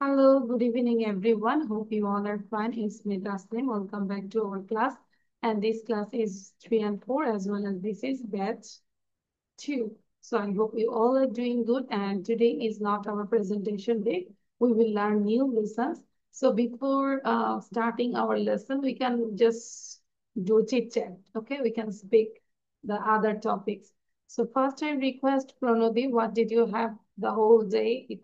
Hello, good evening, everyone. Hope you all are fine. It's me, Taslim. Welcome back to our class. And this class is 3 and 4, as well as this is batch 2. So I hope you all are doing good. And today is not our presentation day. We will learn new lessons. So before starting our lesson, we can just do chit chat. Okay, we can speak the other topics. So first, I request Pranodi, what did you have the whole day? You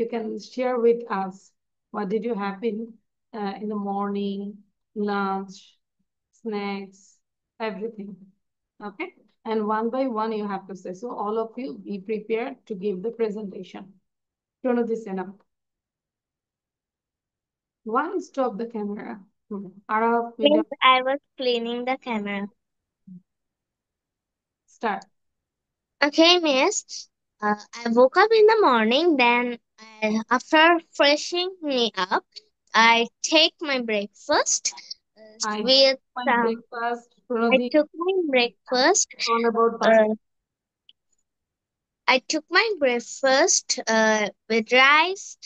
can share with us what did you have in the morning, lunch, snacks, everything. Okay. And one by one, you have to say. So all of you be prepared to give the presentation. Pranodi Sena, why stop the camera? Araf, Yes, Vidya, I was cleaning the camera. start. Okay, miss. I woke up in the morning, then after freshing me up, I take my breakfast I with my some. breakfast. I Pranodi, took my breakfast. all about pasta. Uh, I took my breakfast with rice,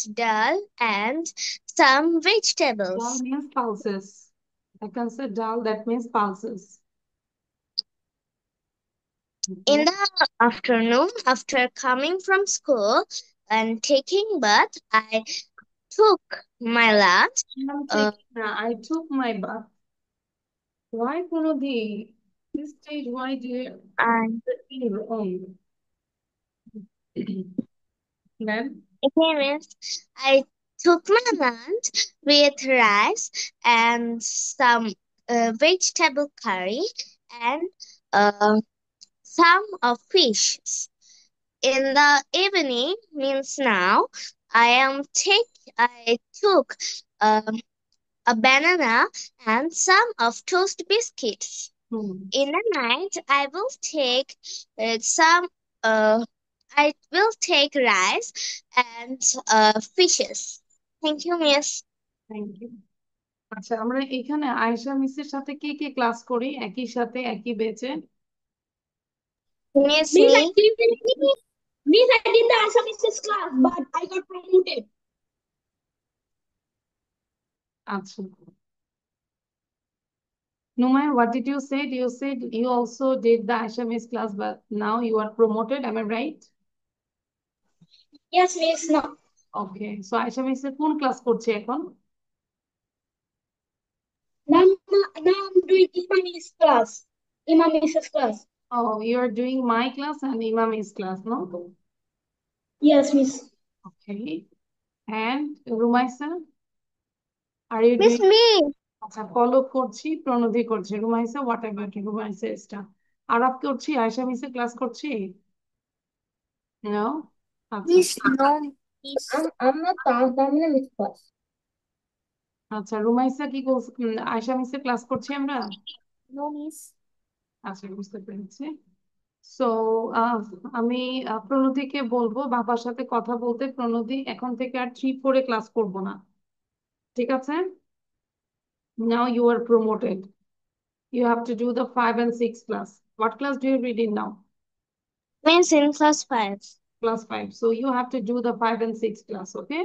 dal, and some Dal vegetables. means pulses. I can say dal, that means pulses. In Okay. the afternoon, after coming from school and taking bath, I took my lunch. Uh, I took my bath. Why, Pranodi? This stage, why do you and in your own? Then, okay, means I took my lunch with rice and some vegetable curry and uh, some of fish. In the evening, means now, I took um, a banana and some of toast biscuits. hmm. In the night, some. Uh, I will take rice and fishes. Thank you, Miss. Thank you. আচ্ছা আমরা এখানে আয়েশা মিসের সাথে কে কে class করি একই সাথে একই বেচে? Miss Miss, I me. did Miss, I did the Assamese class, but I got promoted. আচ্ছা, Numair, what did you say? You said you also did the Aisha Miss class, but now you are promoted. Am I right? Yes, Miss. No, Okay. So Aisha Miss এর কোন class করছে এখন? now I'm doing Imami's class. Imami's class. Oh, you are doing my class and Imami's class, no? Yes, Miss. Okay. And Rumaisa, are you Miss doing? me. আচ্ছা, follow করছি, প্রণোদি করছে। Rumaisa, what ever Rumaisa এটা। আরাফ করছি, Ayesha মিসের class করছি? No? আচ্ছা। Miss, no, Miss. I'm not passed. I'm in a Miss class. আচ্ছা, রুমাইসা কি করছে? আয়েশা মিসের ক্লাস করছি আমরা? No, Miss. আচ্ছা, বুঝতে পেরেছি। সো আমি প্রণতিকে বলবো বাবার সাথে কথা বলতে। প্রণতি এখন থেকে আর 3-4 ক্লাস করব না, ঠিক আছে? Now you are promoted. You have to do the 5 and 6 class. What class do you read in now? Miss in class 5. Class 5. So you have to do the 5 and 6 class, okay?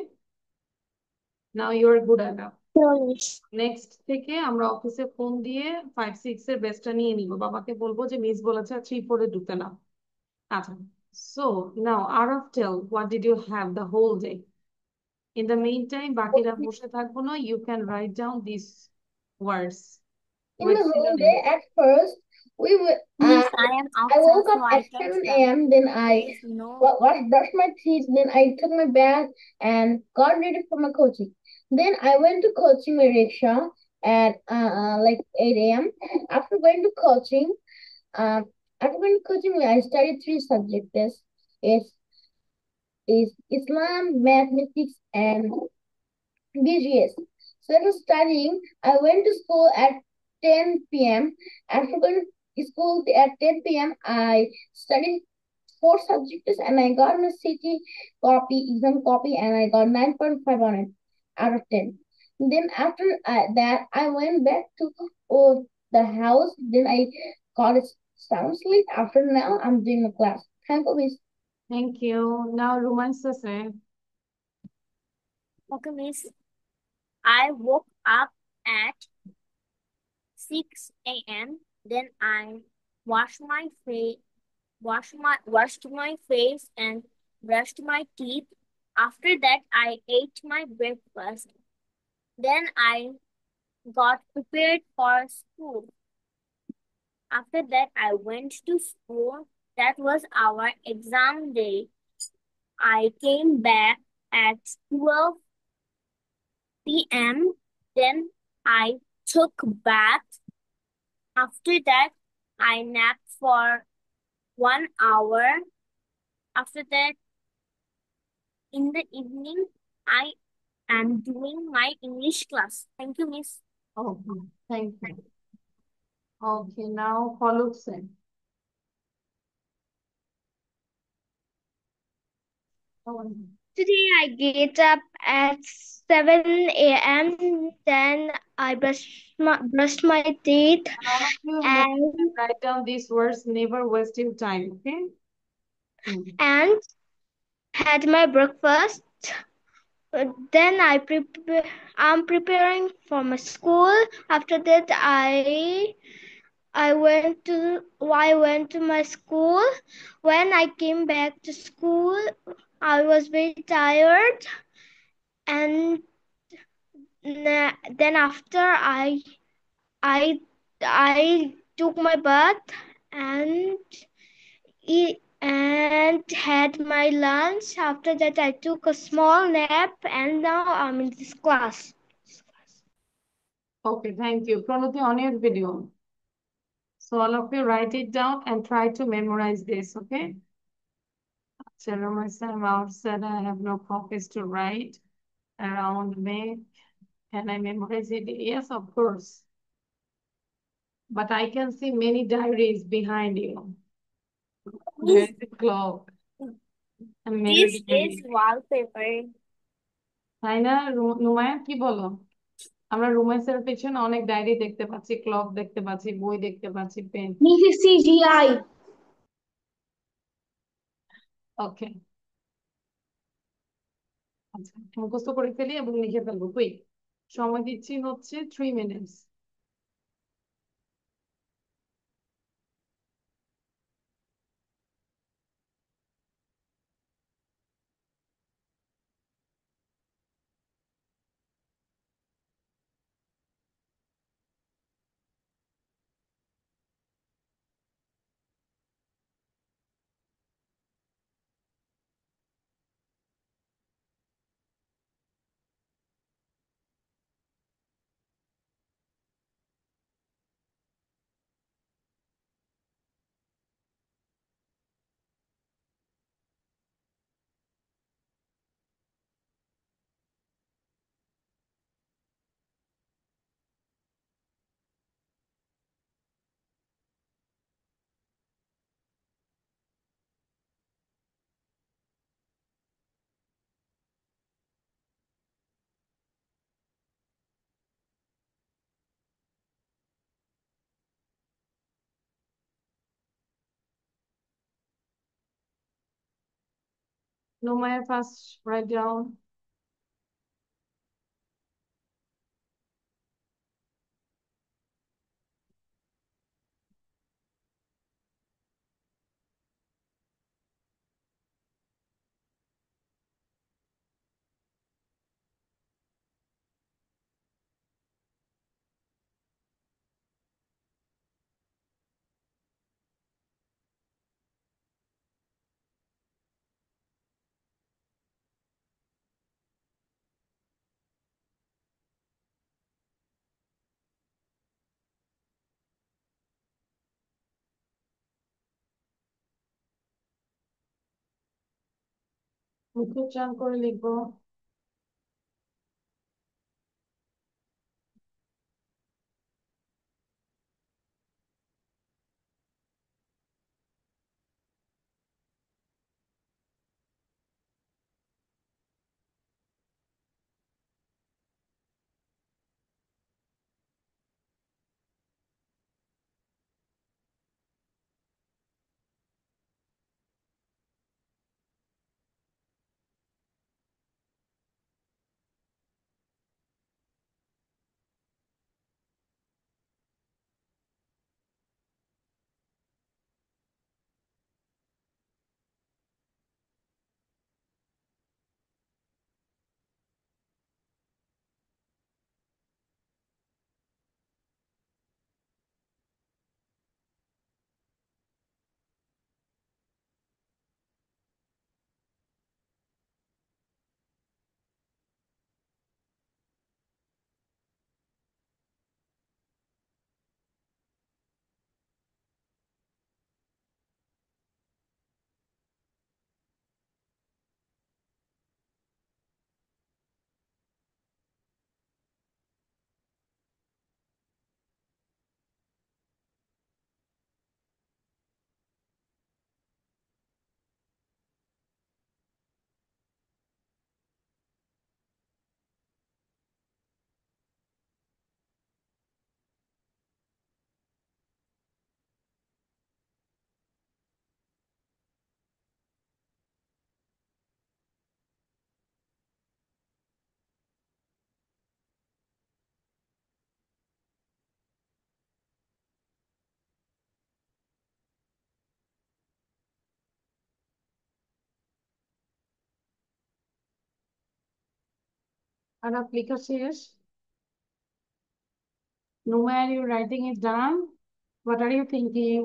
Now you are good enough. No, Miss. Next থেকে আমরা অফিসে phone দিয়ে 5-6 এর ব্যাচটা নিয়ে নিব। বাবাকে বলবো যে মিস বলেছে 3-4 ঢুকতে না। আচ্ছা। So now Araf, tell what did you have the whole day? In the meantime, বাকিরা বসে থাকবো না. You can write down these words In with the whole day, synonyms. at first, we were, Miss, I am I outside, woke so up I at can't 7 write. a.m. Then There I is no. brushed my teeth. Then I took my bath and got ready for my coaching. Then I went to coaching my rickshaw at like 8 a.m. After going to coaching, after going to coaching, I studied three subjects. It's is Islam, mathematics, and BGS. So after studying, I went to school at 10 p.m. After going to school at 10 p.m., I studied four subjects and I got my city exam copy, and I got 9.5 on it out of 10. Then after that, I went back to the house. Then I got a sound sleep. After now, I'm doing a class. Thank you, Miss. Thank you. Now, Rumaisa say. Okay, Miss. I woke up at 6 a.m. Then I washed my face, washed my face and brushed my teeth. After that, I ate my breakfast. Then I got prepared for school. After that, I went to school. That was our exam day. I came back at 12 p.m. Then I took bath. After that, I napped for 1 hour. After that, in the evening, I am doing my English class. Thank you, Miss. Okay, thank you. Okay, now Faluk say. Today I get up at 7 a.m. Then I brushed my teeth All of you listen and and write down these words. Never waste your time, okay? and had my breakfast. Then I'm preparing for my school. After that, I went to my school. When I came back to school, I was very tired, and then after I I took my bath and and had my lunch. After that, I took a small nap, and now I'm in this class. Okay, thank you. Pranati, on your video. So all of you write it down and try to memorize this, okay? Chairman said I have no copies to write around me. Can I memorize it? Yes, of course. But I can see many diaries behind you. There Miss, is a clock and many this is diaries. wallpaper. তাই না নুমায়া কি বলো? আমরা রুমের পেছনে অনেক diary দেখতে পাচ্ছি, ক্লক দেখতে পাচ্ছি, বই দেখতে পাচ্ছি, পেন। CGI. ওকে, আচ্ছা মুখস্থ করে ফেলি এবং লিখে ফেলবো। কুইক, সময় দিচ্ছি হচ্ছে 3 minutes. Numaya first write down. মুখ উচ্চারণ করে লিখবো। Arab লেখা শেষ? Numair, your writing is done. What are you thinking?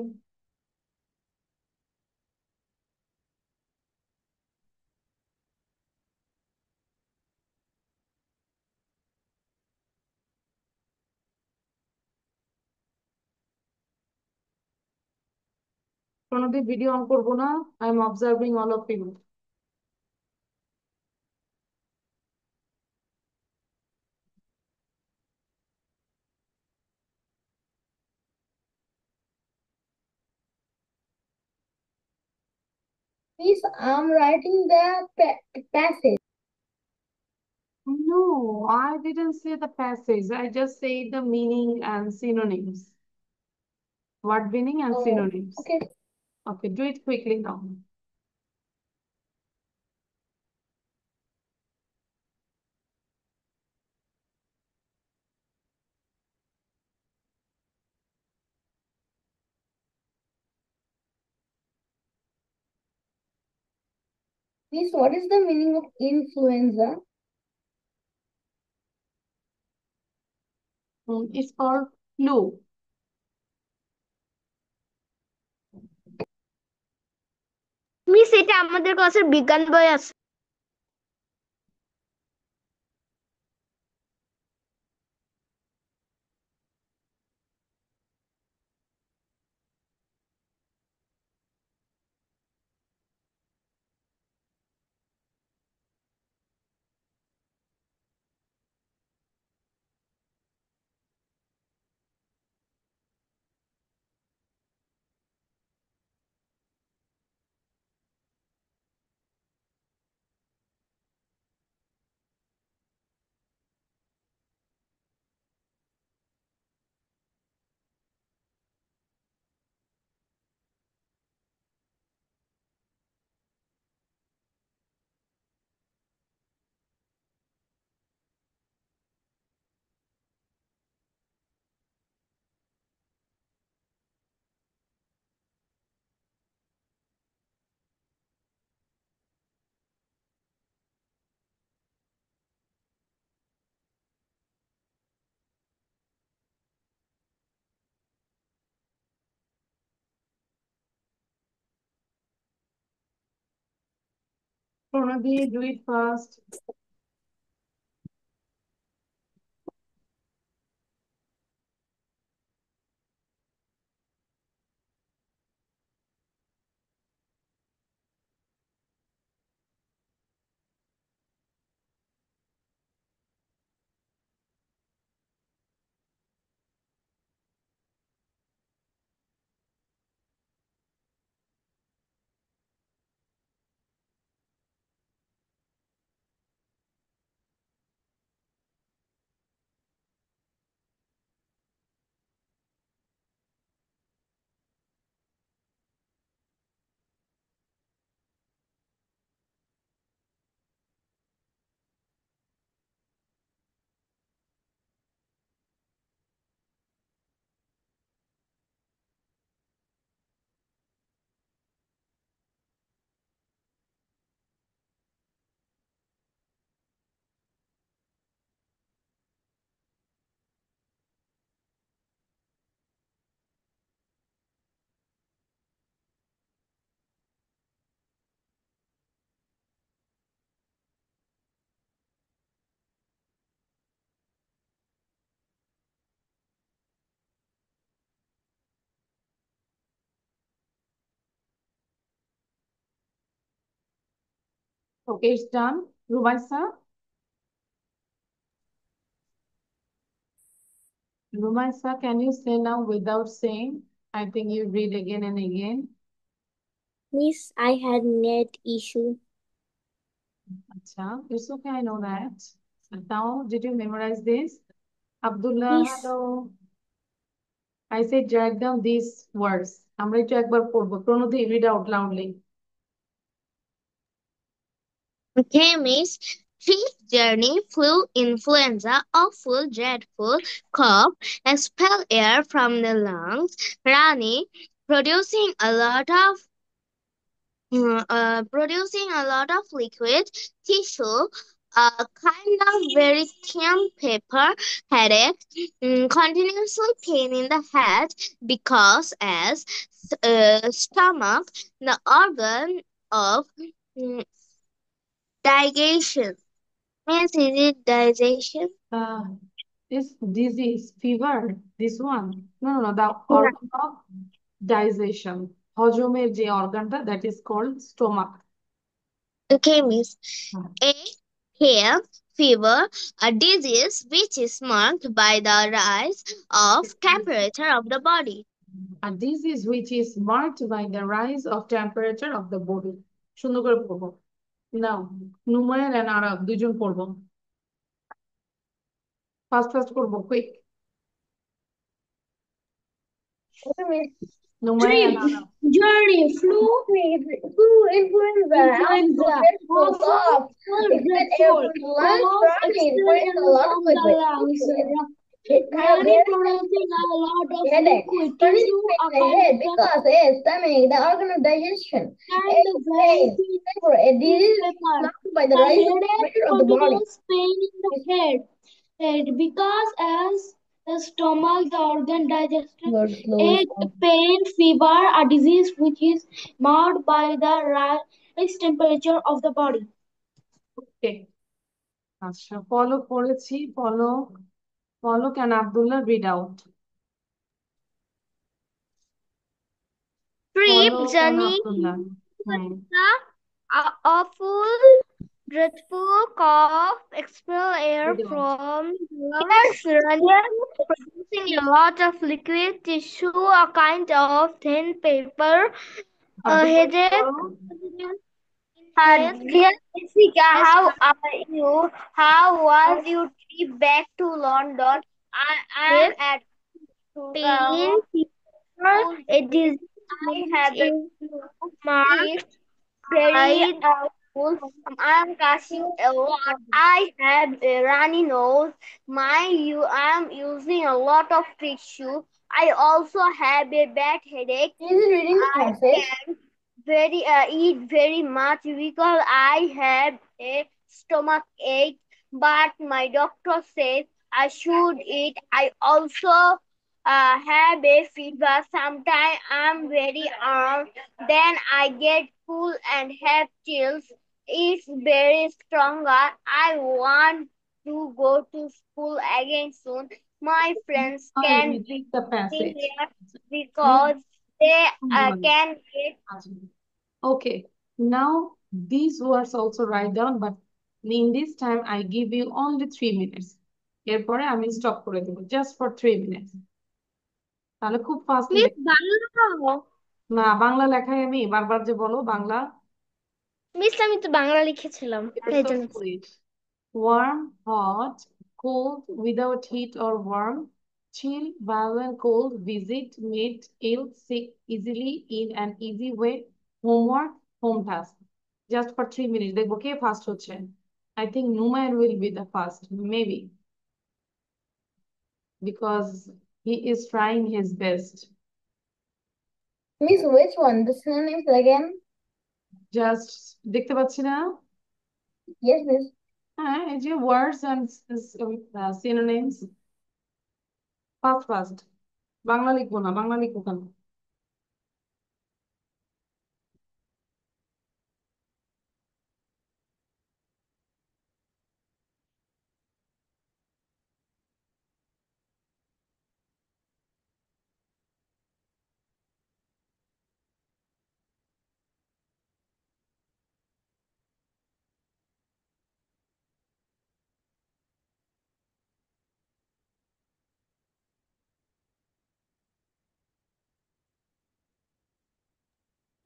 কোনোদিন ভিডিও অন করবো না। I am observing all of you. Miss, I'm writing the passage. No, I didn't say the passage. I just say the meaning and synonyms. Word meaning and Oh, synonyms. okay. Okay, do it quickly now. Miss, what is the meaning of influenza? It's called flu. Miss এটা আমাদের ক্লাসের বিজ্ঞান বই আছে। Pranadi, do it fast. Okay, it's done. Rumaisa? Rumaisa, can you say now without saying? I think you read again and again. Miss, I had net issue. Acha, it's okay, I know that. But now, did you memorize this? Abdullah, Miss, hello. I said drag down these words. আমরা একটু একবার পড়বো। প্রণতি, read out loudly. Okay, miss. Fish journey, flu, influenza, awful, dreadful, cough, expel air from the lungs, runny, producing a lot of producing a lot of liquid, tissue, a kind of very thin paper headache, continuously pain in the head because as stomach, the organ of mm, digestion. Means is it digestion? This disease, fever, this one. No, the organ of digestion. হজমের যে organটা, that is called stomach. Okay, miss. A hair fever, a disease which is marked by the rise of temperature of the body. A disease which is marked by the rise of temperature of the body. সুন্দর করে পড়বো। Now, নুমায়ার and আরব দুজন পড়বো। Fast করবো, quick. নুমায়ার and Arab. Journey, flu, influenza, cough, expect air from the lungs, running, experience a lot of liquid. Producing a lot of Headache, liquid turning tissue the head because it is stomach, the organ of digestion. Pain, fever, a disease marked by the rise of temperature of the body. pain in the head because as the stomach, the organ digestion, pain, fever, a disease which is marked by the rise temperature of the body. Okay. আচ্ছা, পড়েছি, can Abdullah read out? Trip can journey, Abdullah. awful, dreadful cough, expel air Read out. from lungs, running, producing a lot of liquid tissue, a kind of thin paper, a headache. Dear Jessica, how are you? How was your trip back to London? I am at Pain, fever. It is I have marked very full. I am catching a lot. I have a runny nose. I am using a lot of tissue. I also have a bad headache. Is it reading the I passage? can't eat very much because I have a stomach ache, but my doctor says I should eat. I also have a fever. Sometimes I'm very then I get cool and have chills. It's very stronger. I want to go to school again soon. My friends can Read the passage. here because they can get. Okay, now these words also write down, but in this time I give you only 3 minutes. এরপরে আমি stop করে দেব, just for 3 minutes. তাহলে খুব fast না, বাংলা লেখাই আমি বারবার যে বলো বাংলা। মিস আমি তো বাংলা লিখেছিলাম তাই জন্য warm, hot, cold, without heat or warm, chill, violent, cold, visit, meet, ill, sick, easily, in an easy way, homework, home task. Just for 3 minutes. দেখবো কে ফার্স্ট হচ্ছে। I think Numair will be the first, maybe. Because he is trying his best. Miss, which one? The synonyms again? Just দেখতে পাচ্ছি না? Yes, miss. হ্যাঁ, এই যে words and synonyms. Fast. Bangla লিখবো না, বাংলা লিখবো কেন?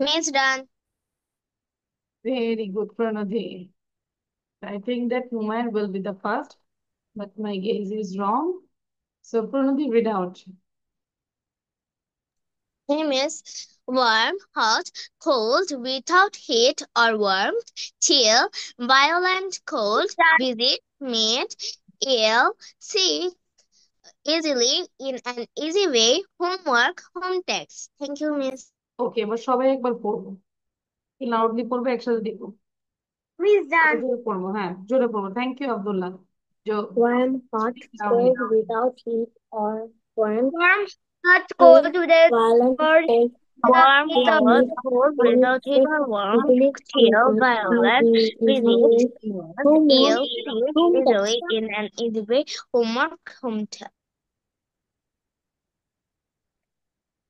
Miss done. Very good, Pranadhi. I think that Numair will be the first, but my guess is wrong. So Pranadhi, read out. Name is warm, hot, cold, without heat or warmth, chill, violent, cold, visit, meet, ill, sick, easily, in an easy way, homework, home text. Thank you, miss. Okay, এবার সবাই একবার পড়বো। Loudly পড়বে, একসাথে দেখবো। Miss আরো done. জোরে পড়বো, হ্যাঁ জোরে পড়বো। Thank you Abdullah. Warm, hot, Speak loudly. cold, without heat, or warm, Warm, hot, cold, cold, without violent, or cold, warm, hot, climate, cold, without heat or warm, infinite, chill, violent, vivid, homework, ill, sick, home easily, task. in an easy way, homework, hometown.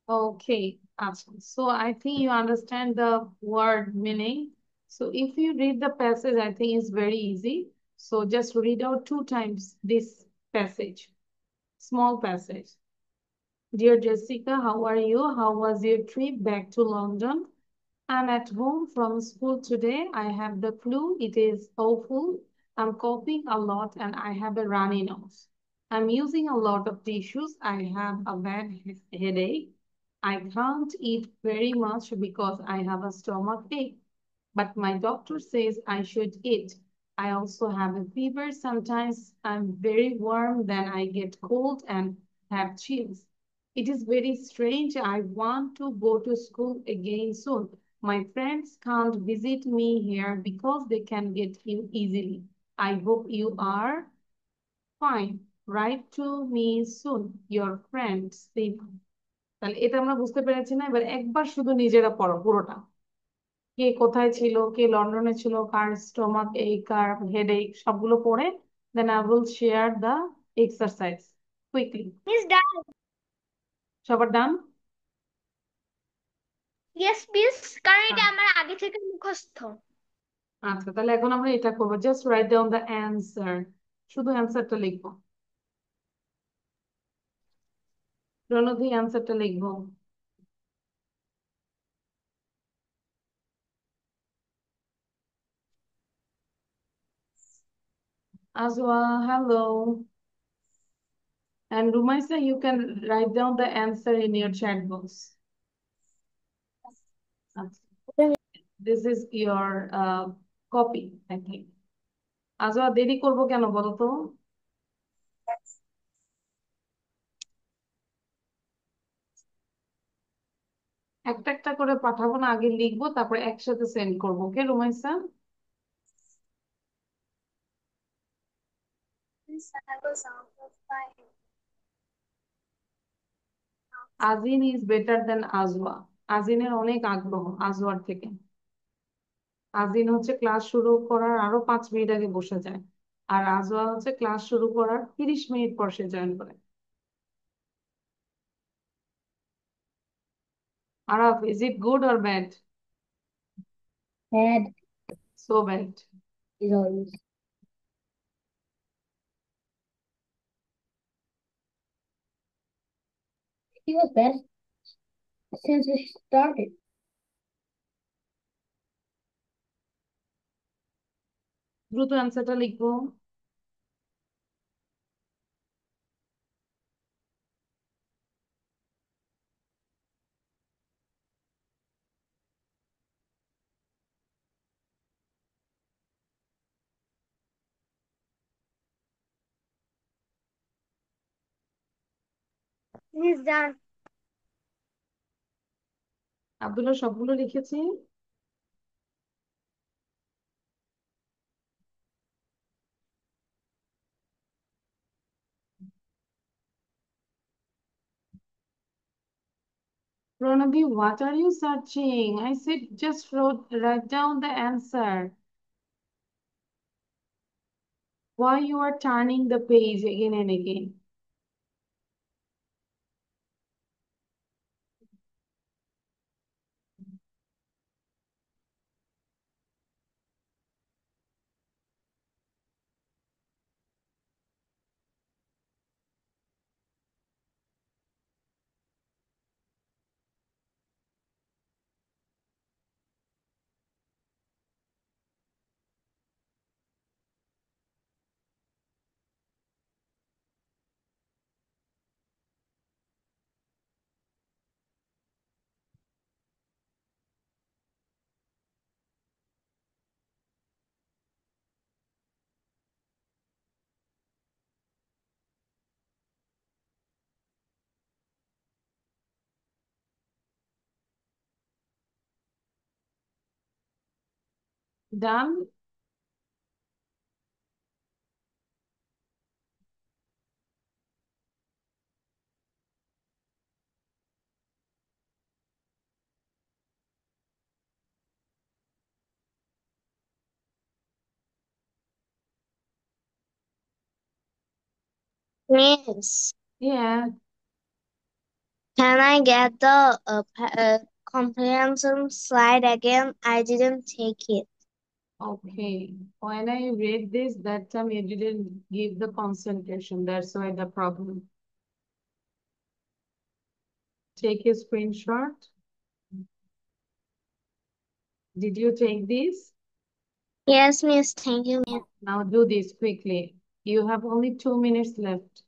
Okay, awesome. So I think you understand the word meaning. So if you read the passage, I think it's very easy. So just read out 2 times this passage, small passage. Dear Jessica, how are you? How was your trip back to London? I'm at home from school today. I have the flu. It is awful. I'm coughing a lot and I have a runny nose. I'm using a lot of tissues. I have a bad headache. I can't eat very much because I have a stomach ache, but my doctor says I should eat. I also have a fever. Sometimes I'm very warm, then I get cold and have chills. It is very strange. I want to go to school again soon. My friends can't visit me here because they can get ill easily. I hope you are fine. Write to me soon. Your friend, Steve. তাহলে এটা আমরা বুঝতে পেরেছি না? এবার একবার শুধু নিজেরা পড়ো পুরোটা। কে কোথায় ছিল, কে লন্ডনে ছিল, কার স্টমাক এই, কার হেডেক, সবগুলো পড়ে then I will share the exercise quickly. Miss done. সবার ডান? Yes, miss. কারণ এটা আমার আগে থেকে মুখস্থ। আচ্ছা, তাহলে এখন আমরা এটা করবো, just write down the answer. শুধু অ্যান্সারটা লিখবো, রণধি অ্যান্সারটা লিখবো। Azwa, hello. And Rumaisa, you can write down the answer in your chat box. This is your copy, I think. আজও দেরি করবো কেন বলো তো? একটা একটা করে পাঠাবো না, আগে লিখবো তারপরে একসাথে সেন্ড করবো। ওকে Rumaisa? আজিন is better then Ajwa. আজিনের অনেক আগ্রহ আজওয়ার থেকে। আজিন হচ্ছে ক্লাস শুরু করার আরো 5 মিনিট আগে বসে যায়, আর আজওয়া হচ্ছে ক্লাস শুরু করার 30 মিনিট পর সে জয়েন করে। Araf, is it good or bad? Bad so bad. is always. He was bad since we started. দ্রুত অ্যান্সারটা লিখবো। Miss done. আব্দুল্লাহ সবগুলো লিখেছি। Pranavi, what are you searching? I said just write down the answer. Why you are turning the page again and again? Done? Miss, Yeah. can I get the comprehension slide again? I didn't take it. Okay. When I read this, that time you didn't give the concentration. That's why the problem. Take a screenshot. Did you take this? Yes, Miss. Thank you, Miss. Now do this quickly. You have only 2 minutes left.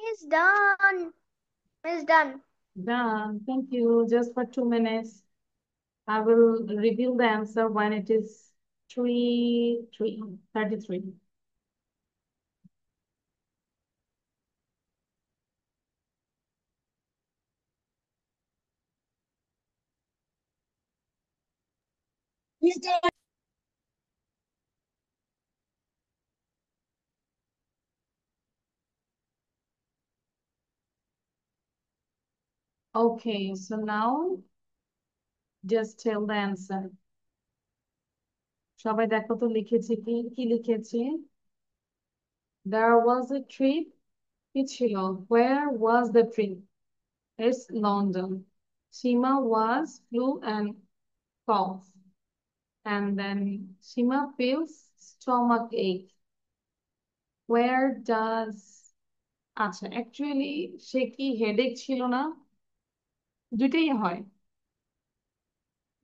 It's done. It's done. Done. Thank you. Just for 2 minutes. I will reveal the answer when it is 33. It's done. Okay, so now just tell the answer. সবাই দেখো তো লিখেছে কি কি লিখেছে? There was a trip. কি ছিল? Where was the trip? It's London. Shima flew and cough. And then Shima feels stomach ache. Where does আচ্ছা অ্যাকচুয়ালি সে কি হেডেক ছিল না? দুইটাই হয়,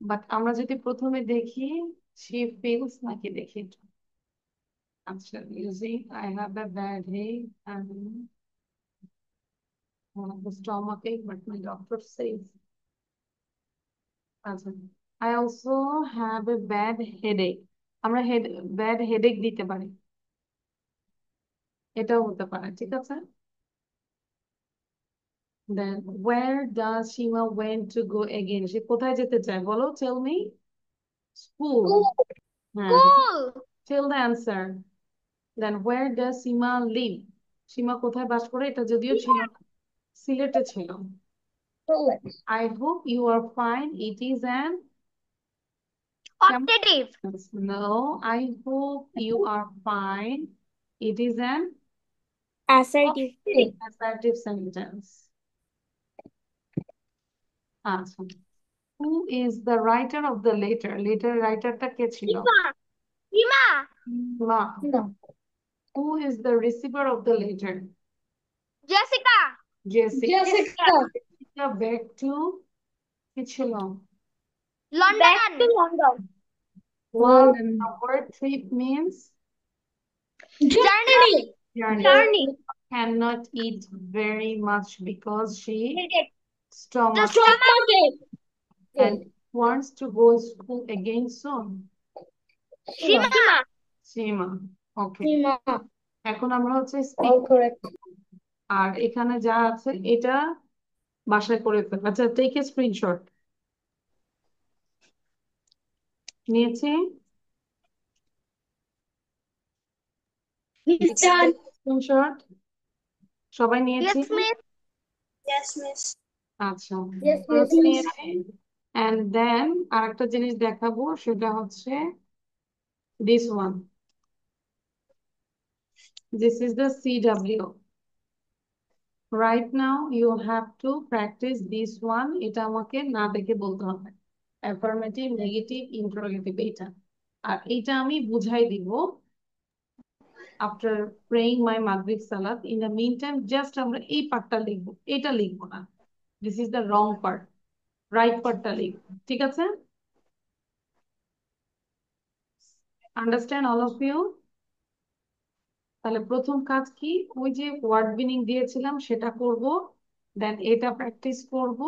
বাট আমরা যদি প্রথমে দেখি she feels নাকি দেখি একটু। আচ্ছা using I have a bad head and the stomach ache but my doctor says আচ্ছা I also have a bad headache. আমরা bad headache দিতে পারি, এটাও হতে পারে, ঠিক আছে? Then where does Shima went to go again? সে কোথায় যেতে চায় বলো, tell me. School. হ্যাঁ, Cool. tell the answer. Then where does Shima live? সীমা কোথায় বাস করে? এটা যদিও ছিল না, সিলেটে ছিল। I hope you are fine. It is an Optative. no. I hope you are fine. It is an Assertive. assertive sentence. আচ্ছা, who is the writer of the letter? Letter writer টা কে ছিল? Shima. না। No. Who is the receiver of the letter? Jessica. Jessica. Jessica. Back to কি ছিল? London. Back to London. Well, the word trip means Journey. journey. Cannot eat very much because she stomach and wants to go school again soon. Shima. Shima. Okay. Shima. এখন আমরা হচ্ছে All speak correct. আর এখানে যা আছে এটা বাসায় করে fail. আচ্ছা take a screenshot. নিয়েছি? It's done. Screenshot সবাই নিয়েছি? Yes, miss. Yes, miss. আচ্ছা Yes, first miss. নিয়েছি and then আরেকটা জিনিস দেখাবো, সেটা হচ্ছে this one. This is the CW. Right now you have to practice this one. এটা আমাকে না দেখে বলতে হবে, affirmative, negative, interrogative এটা। আর এটা আমি বুঝাই দিব after praying my Maghrib Salat. In the meantime just আমরা এই পার্টটা লিখবো, এটা লিখবো না। This is the wrong part. Right পার্টটা লিখবো, ঠিক আছে? Understand all of you? তাহলে প্রথম কাজ কি? ওই যে ওয়ার্ড মিনিং দিয়েছিলাম সেটা করব, দেন এটা প্র্যাকটিস করব,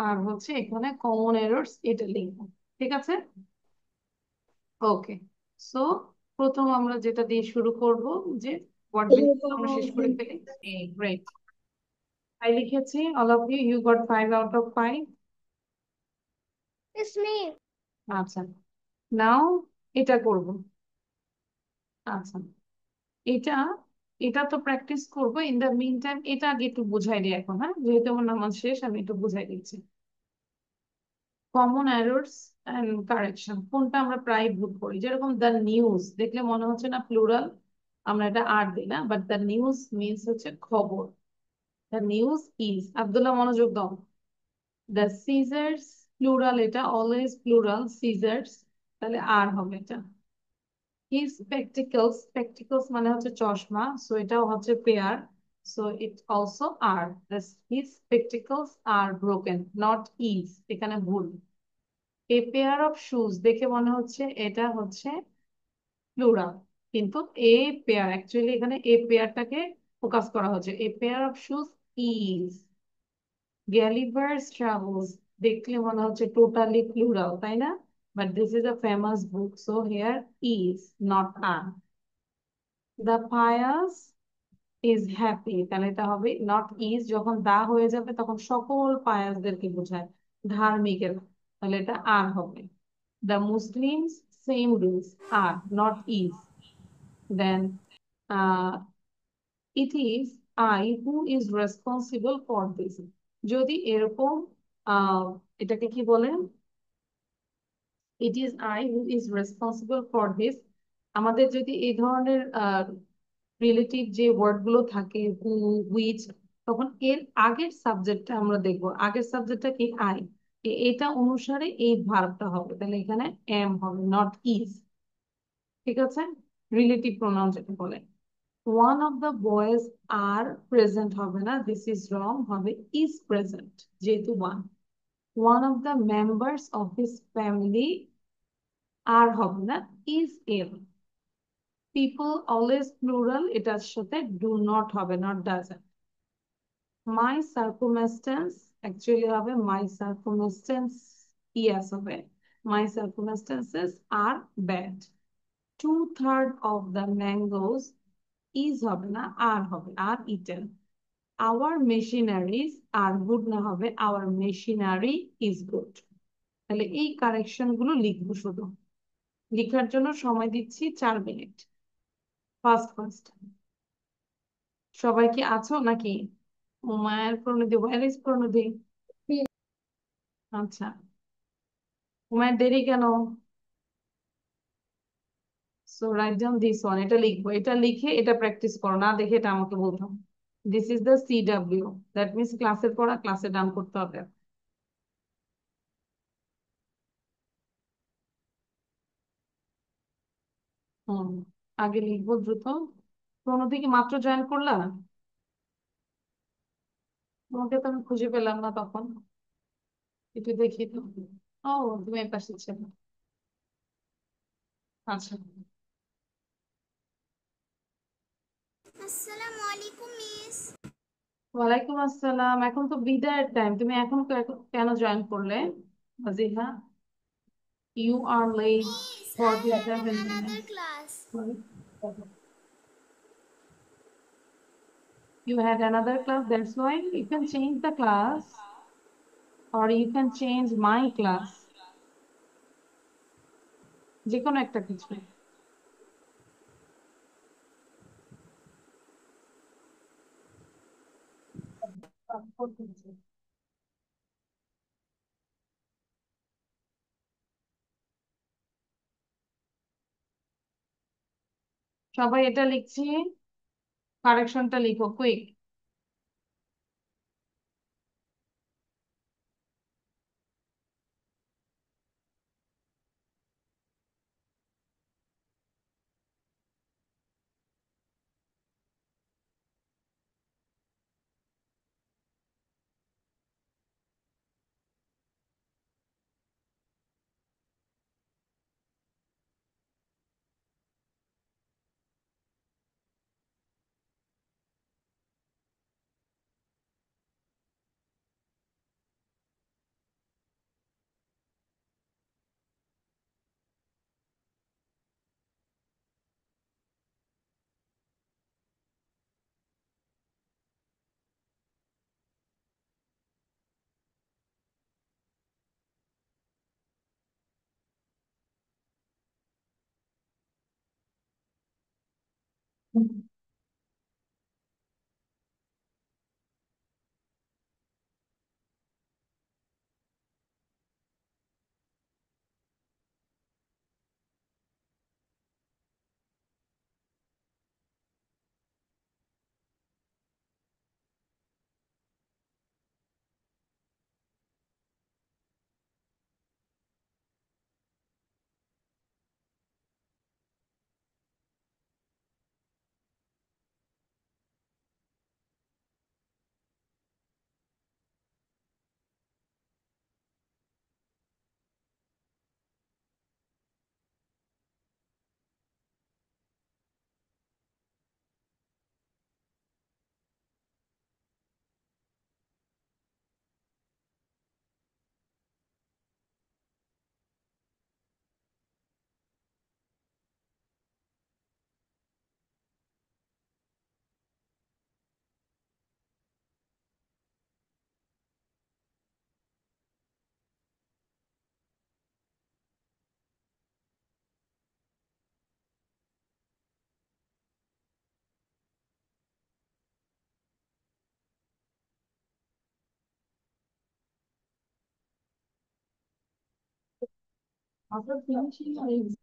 আর হচ্ছে এখানে কমন এরর্স এটা লিখবো, ঠিক আছে? ওকে, সো প্রথম আমরা যেটা দিয়ে শুরু করব যে ওয়ার্ড মিনিং আমরা শেষ করে ফেলি। গ্রেট, I লিখেছি all of you, you got 5 out of 5. It's me. আচ্ছা, নাও এটা করব। আচ্ছা, এটা এটা তো প্র্যাকটিস করবো, ইন দ্য মিন টাইম এটা আগে একটু বুঝাই দিই এখন। হ্যাঁ, যেহেতু আমার নামাজ শেষ আমি একটু বুঝাই দিচ্ছি। কমন এরর্স এন্ড কারেকশন কোনটা আমরা প্রায় ভুল করি? যেরকম দ্য নিউজ দেখলে মনে হচ্ছে না প্লুরাল, আমরা এটা আর দিই না, বাট দ্য নিউজ মিনস হচ্ছে খবর। দ্য নিউজ ইজ, আব্দুল্লাহ মনোযোগ দাও। দ্য সিজার্স প্লুরাল, এটা অলওয়েজ প্লুরাল সিজার্স, তাহলে আর হবে এটা। হিজ স্পেকটিকলস, স্পেকটিকলস মানে হচ্ছে চশমা, সো এটাও হচ্ছে pair, so it also are. His spectacles are broken, not is, এখানে ভুল। এ পেয়ার অফ শুজ, দেখে মনে হচ্ছে এটা হচ্ছে প্লুরাল, কিন্তু এ পেয়ার, অ্যাকচুয়ালি এখানে এ পেয়ারটাকে ফোকাস করা হচ্ছে। A pair of shoes is. Gulliver's Travels, দেখলে মনে হচ্ছে টোটালি প্লুরাল, তাই না? But this is a famous book, so here is, not are. The pious is happy, তাহলে এটা হবে নট ইজ, যখন দা হয়ে যাবে তখন সকল পায়াসদেরকে বোঝায়, ধার্মিকের, তাহলে এটা আর হবে। The Muslims same rules, are, not is. Then it is I who is responsible for this, যদি এরকম এটাকে কি বলে, it is I who is responsible for this, আমাদের যদি এই ধরনের রিলেটিভ যে ওয়ার্ড গুলো থাকে, হু, হুইচ, তখন এর আগের সাবজেক্টটা আমরা দেখবো, আগের সাবজেক্টটা কি, আই, এটা অনুসারে এই ভার্বটা হবে, তাহলে এখানে এম হবে, নট ইজ। ঠিক আছে, রিলেটিভ প্রোনাউন যেটা বলে। One of the boys are present হবে না, দিস ইজ রং, হবে ইজ প্রেজেন্ট, যেহেতু one. One of the members of his family, are হবে না, is ill. People always plural, এটার সাথে ডু নট হবে, not doesn't. My circumstance, actually হবে মাই সার্কুমেস্টেন্স, ইয়াস হবে, my circumstances are bad. Two third of the mangoes, is হবে না, are হবে, are eaten. Our machineries, are good না হবে, আওয়ার মেশিনারি ইজ গুড। তাহলে এই কারেকশন গুলো লিখবো শুধু, লিখার জন্য সময় দিচ্ছি 4 মিনিট। ফার্স্ট ফার্স্ট, সবাই কি আছো নাকি? উমায়ের প্রণোদি, ওয়ার ইজ প্রণোদি? আচ্ছা, উমায়ের দেরি কেন? So write down this one, এটা লিখবো, এটা লিখে এটা প্র্যাকটিস করো, না দেখে এটা আমাকে বলতাম। This is the CW, that means ক্লাসের পড়া ক্লাসে ডান করতে হবে। হুম, আগে লিখবো দ্রুত। প্রণোদি কি মাত্র জয়েন করলা? তোমাকে তো আমি খুঁজে পেলাম না তখন, একটু দেখি তো। ও, তুমি এর পাশে ছিল। আচ্ছা, আসসালামু আলাইকুম মিস। ওয়ালাইকুম আসসালাম। এখন তো বিদায়ের টাইম, তুমি এখন কেন জয়েন করলে Aziha? You are late miss, I had 47 another minutes. class. You had another class, that's why you can change the class, or you can change my class, যে কোনো একটা কিছু। সবাই এটা লিখছি, কারেকশনটা লিখো quick. After finishing your exam,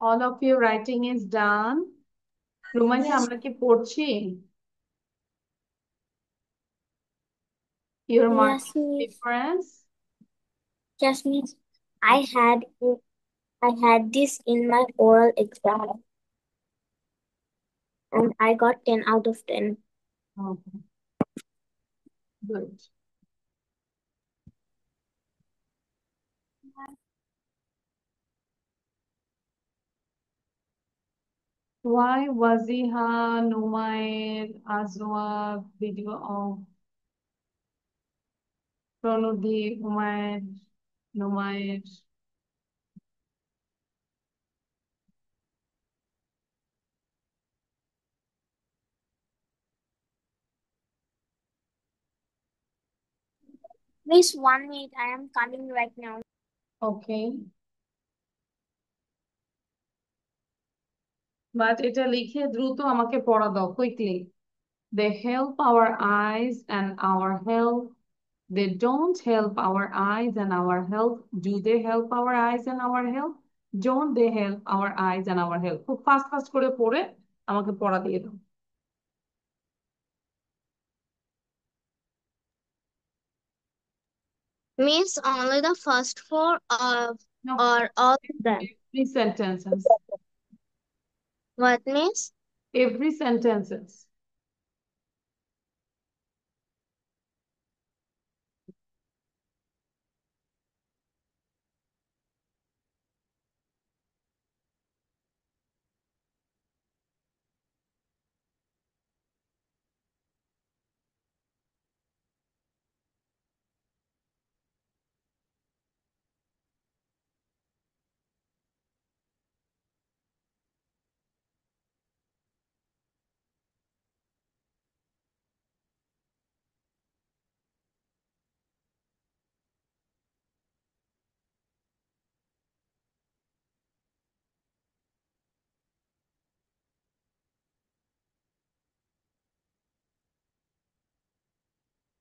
all of your writing is done. Rumaisa আমরা কি পড়ছি? Your mark Yes, miss. difference? Yes, miss. I had this in my oral exam and I got 10 out of 10. Okay, good. Why Waziha, Numair, Azwa, video of Pranudi, Umair, Numair? Miss, 1 minute, I am coming right now. Okay. But এটা লিখে দ্রুত আমাকে পড়া দাও quickly. They help our eyes and our health. They don't help our eyes and our health. Do they help our eyes and our health? Don't they help our eyes and our health? খুব fast fast করে পড়ে আমাকে পড়া দিয়ে দাও। Miss, only the first four of No, or all of them? every sentences. What, Miss? Every sentences.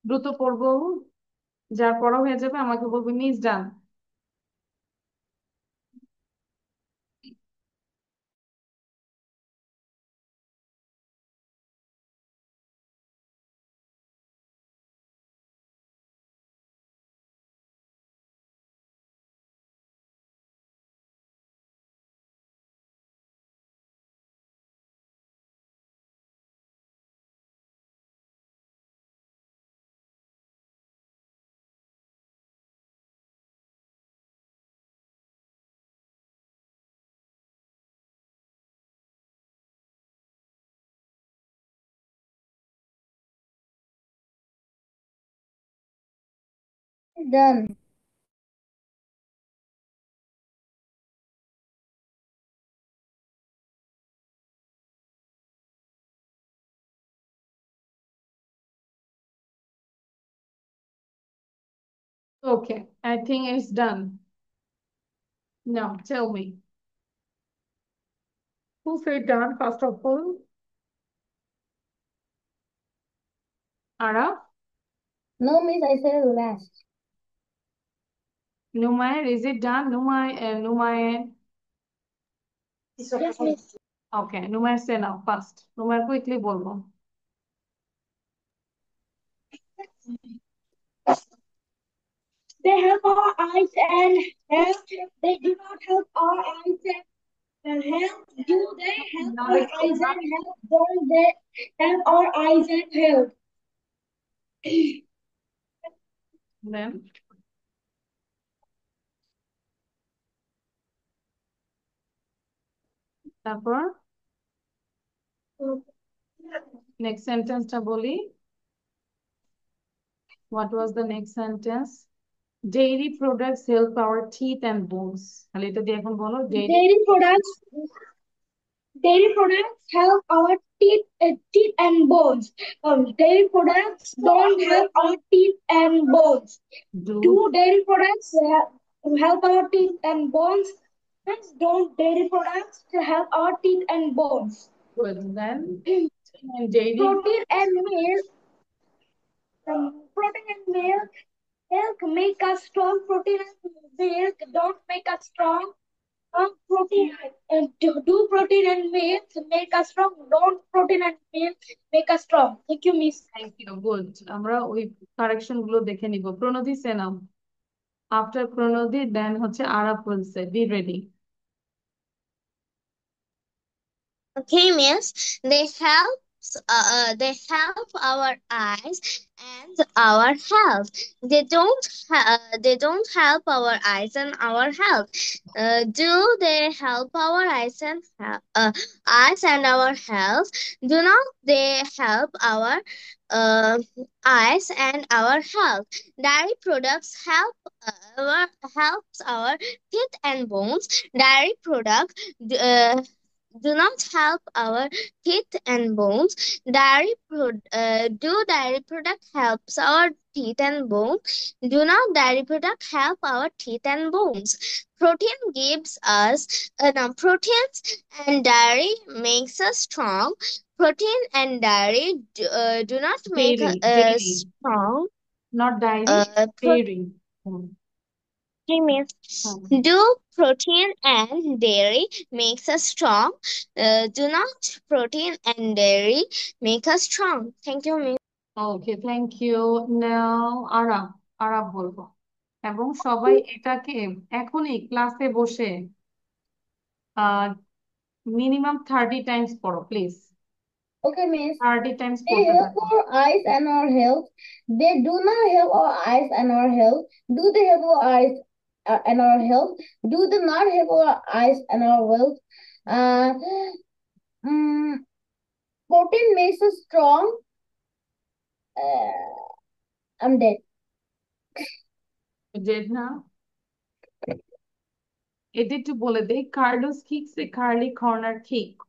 দ্রুত পড়বো, যার পড়া হয়ে যাবে আমাকে বলবে miss done. Done. Okay, I think it's done. Now, tell me. Who said done first of all? Ara? No, Miss, I said last. Numair, is it done? Numair. Yes, Miss. Okay, Numair say now first. Numair quickly bolbo. They help our eyes and health. They do not help our eyes and health. Do they help Now our let's go eyes back. and health? Don't they help our eyes and health? Then তারপর next sentence টা বলি. What was the next sentence? Dairy products help our teeth and bones. তাহলে এটা দিয়ে এখন বলো dairy Dairy products help our teeth and bones. Dairy products don't help our teeth and bones. do Do dairy products help our teeth and bones? Yes, don't dairy products help our teeth and bones? good. Then dairy Protein and milk. Protein and milk make us strong. Protein and milk don't make us strong. Protein do protein and milk make us strong. Don't protein and milk make us strong. Thank you, Miss. thank you, good. আমরা ওই correction গুলো দেখে নিব. প্রণোদি say now. After প্রণোদি then হচ্ছে আরাপ will say. Be ready. Okay, Miss. They help our eyes and our health. They don't help our eyes and our health. Do they help our eyes and our health? Do not they help our uh, eyes and our health? Dairy products helps our teeth and bones. Dairy products do not help our teeth and bones. Do dairy product helps our teeth and bones? Do not dairy product help our teeth and bones? Protein gives us no, proteins and dairy makes us strong. Protein and dairy do not make Dairy. strong. Not dairy, Pro- dairy. Do protein and dairy makes us strong? Do not protein and dairy make us strong? Thank you, Miss. Okay, thank you. Now, Arab বলবো. এবং সবাই এটাকে এখনই ক্লাসে বসে minimum 30 Times পড়ো please. Okay, miss. 30 Times They পড়তে help থাকো। our eyes and our health. They do not help our eyes and our health. Do they help our eyes and our health? Do they not help our eyes and our wealth? Uh, mm, Protein makes us strong. I'm dead. জেড না, এটা একটু বলে দেই। Carlos kicks a Carly corner kick, খ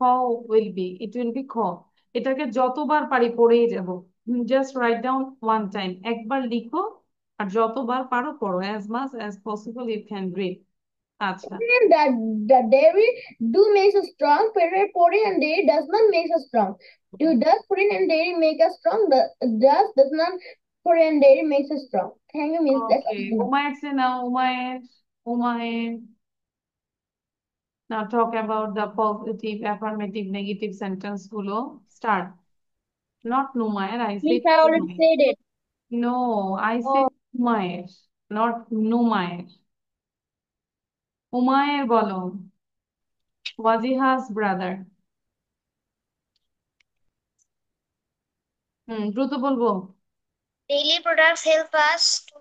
will be, it will be খ। এটাকে যতবার পারি পড়েই যাব। Just write down one time, একবার লিখো আর যতবার পারো পড়ো, as much as possible you can read. আচ্ছা, Protein that the dairy do makes us strong. Protein and dairy does not make us strong. Do does protein and dairy make us strong? Does not protein and dairy makes us strong. Thank you, miss. That's okay, all. Umair say now, Umair, Umair. Now talk about the positive, affirmative, negative sentence গুলো। Start. Not Numayer, I Miss, said I already Umayer. said it. No, I said Umayer, not Numayer. Umayer বলো, Waziha's brother. দ্রুত বলবো। Daily products help us to.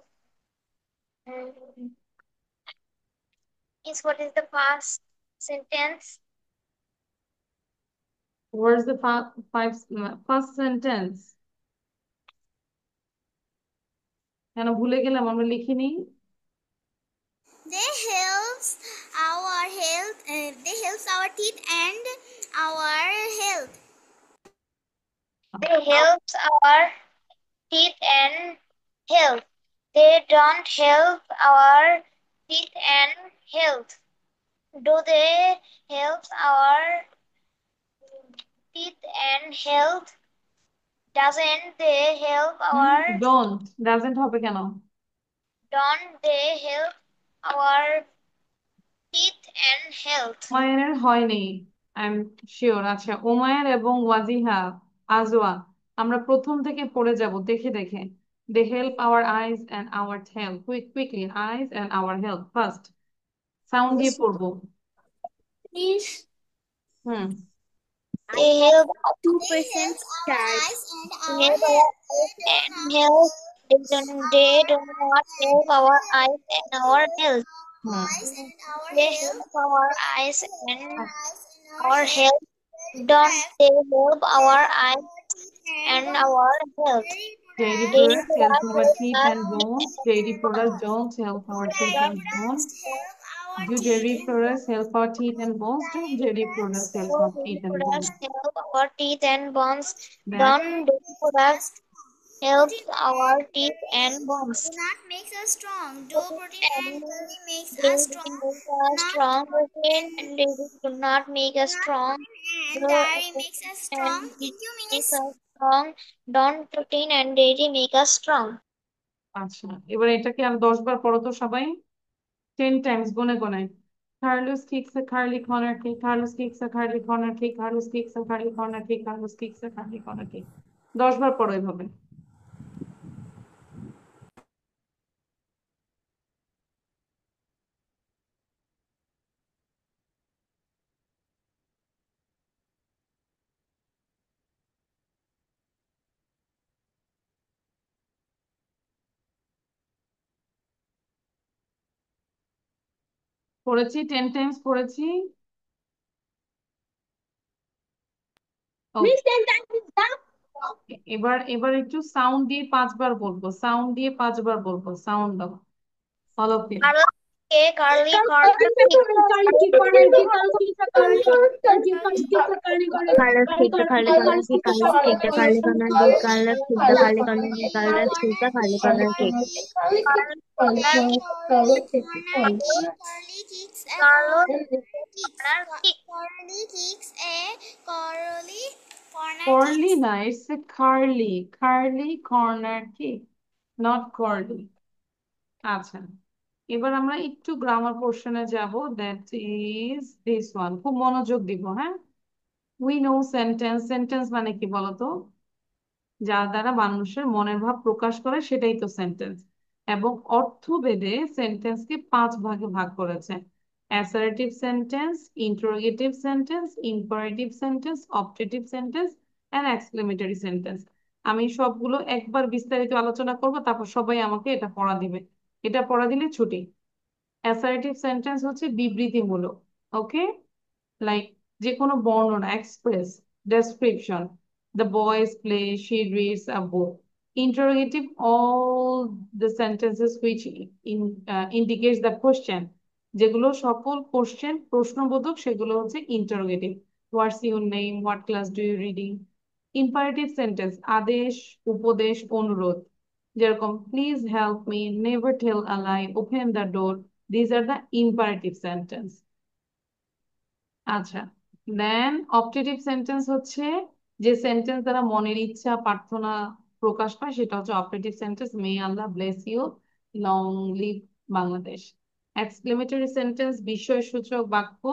Is what is the past sentence? Where's the first sentence? কেন ভুলে গেলাম, আমরা লিখিনি। They helps our health. They helps our teeth and our health. They help our teeth and health. They don't help our teeth and health. Do they help our teeth and health? Doesn't they help our Doesn't হবে কেন? don't they help our teeth and health? Umair হয়নি, I am sure. আচ্ছা, উমায়ের এবং Wajiha, Ajwa, আমরা প্রথম থেকে পড়ে যাব দেখে দেখে। They help our eyes and our health. Quickly, eyes and our health first, sound দিয়ে পড়বো। Please. Hmm They help 2% charge. They help our eyes and health. They do not help our eyes and our health. Hmm They help our eyes and our health. Don't they help our eyes and our health? Dairy Dairy products help products our help teeth us and bones. Dairy products don't help our teeth and bones. Do dairy products help our teeth and bones? Don't dairy products help our Dairy teeth and products bones? help our teeth and bones. That Don't dairy products help our teeth and bones? Do not make us strong. Do protein and And dairy makes they us make strong. us strong. Protein and dairy do not make us strong. And The dairy makes us strong. and Thank you, make Miss. us strong. Don't protein and dairy make us strong. আচ্ছা, এবার এটাকে আর 10 বার পড়ো তো সবাই, 10 Times গুনে গুনে। Carlos kicks a Carly corner kick. Carlos kicks a Carly corner kick. Carlos kicks a Carly corner kick. Carlos kicks a Carly corner kick. 10 বার পড়ো এভাবে। পড়েছি, 10 টাইমস পড়েছি। Miss, 10 times is done. এবার এবার একটু সাউন্ড দিয়ে 5 বার বলবো, সাউন্ড দিয়ে 5 বার বলবো, সাউন্ড দাও all of you. Carlos kick Carly corner Carlos kick. kick a Carly kick. Carlos kick a Carly kick. Carlos kick a Carly corner. Carlos kick the Carly corner Carlos kick. kick a Carlos kick the Carly corner kick. Carlos kick the Carly corner kick. Carlos kick the Carly corner kick. Carlos kick a Carly corner. Curly kicks a Carlos kicks. corner kick. Curly kicks a curly corner Corly kicks. না, it's a curly, curly corner kick, not curly। আচ্ছা, এবার আমরা একটু grammar পোর্শনে যাব, that is this one. খুব মনোযোগ দিব, হ্যাঁ। উই নো সেন্টেন্স, সেন্টেন্স মানে কি বলতো? যার দ্বারা মানুষের মনের ভাব প্রকাশ করে, সেটাই তো সেন্টেন্স। এবং অর্থভেদে সেন্টেন্সকে 5 ভাগে ভাগ করেছে: assertive sentence, interrogative sentence, imperative sentence, objective sentence and exclamatory sentence. আমি সবগুলো একবার বিস্তারিত আলোচনা করব, তারপর সবাই আমাকে এটা পড়া দিবে। এটা পড়া দিলে ছুটি। অ্যাসার্টিভ সেন্টেন্স হচ্ছে বিবৃতিমূলক। ওকে, লাইক যে কোনো বর্ণনা, express, description: the boys play, she reads a book. Interrogative: all the sentences which indicates the question, যেগুলো সকল কোশ্চেন প্রশ্নবোধক সেগুলো হচ্ছে interrogative: what's your name, what class do you reading. Imperative sentence: আদেশ, উপদেশ, অনুরোধ, যেরকম please help me, never tell a lie, open the door. These are the imperative sentence. আচ্ছা, দেন অবজেক্টিভ সেন্টেন্স হচ্ছে যে সেন্টেন্স দ্বারা মনের ইচ্ছা প্রার্থনা প্রকাশ পায়, সেটা হচ্ছে objective sentence: may Allah bless you, long live Bangladesh. Exclamatory sentence বিস্ময়সূচক বাক্য,